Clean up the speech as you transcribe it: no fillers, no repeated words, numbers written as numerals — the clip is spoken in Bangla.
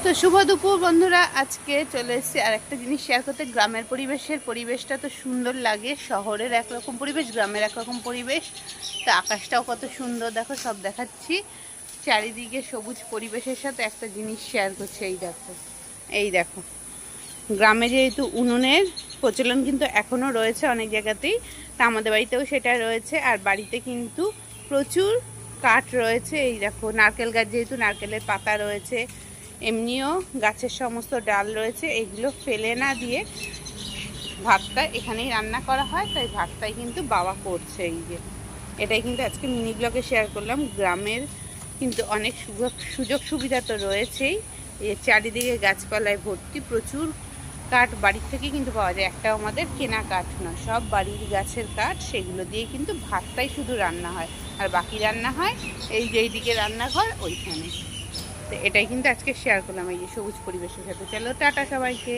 তো শুভ দুপুর বন্ধুরা, আজকে চলে এসেছি আর একটা জিনিস শেয়ার করতে। গ্রামের পরিবেশটা তো সুন্দর লাগে, শহরের একরকম পরিবেশ, গ্রামের একরকম পরিবেশ। তো আকাশটাও কত সুন্দর দেখো, সব দেখাচ্ছি। চারিদিকে সবুজ পরিবেশের সাথে একটা জিনিস শেয়ার করছি। এই দেখো, গ্রামে যেহেতু উনুনের প্রচলন কিন্তু এখনও রয়েছে অনেক জায়গাতেই, তা আমাদের বাড়িতেও সেটা রয়েছে। আর বাড়িতে কিন্তু প্রচুর কাঠ রয়েছে। এই দেখো, নারকেল গাছ, যেহেতু নারকেলের পাতা রয়েছে, এমনিও গাছের সমস্ত ডাল রয়েছে, এগুলো ফেলে না দিয়ে ভাতটা এখানেই রান্না করা হয়। তাই ভাতটাই কিন্তু বাবা করছে। এই যে এটাই কিন্তু আজকে মিনি ব্লগে শেয়ার করলাম। গ্রামের কিন্তু অনেক সুযোগ সুবিধা তো রয়েছেই। এই চারিদিকে গাছপালায় ভর্তি, প্রচুর কাঠ বাড়ির থেকে কিন্তু পাওয়া যায়। একটাও আমাদের কেনা কাঠ নয়, সব বাড়ির গাছের কাঠ। সেগুলো দিয়ে কিন্তু ভাতটাই শুধু রান্না হয়, আর বাকি রান্না হয় এই যে এইদিকে রান্নাঘর ওইখানে। তো এটাই কিন্তু আজকে শেয়ার করলাম এই যে সবুজ পরিবেশের সাথে। চলো টাটা সবাইকে।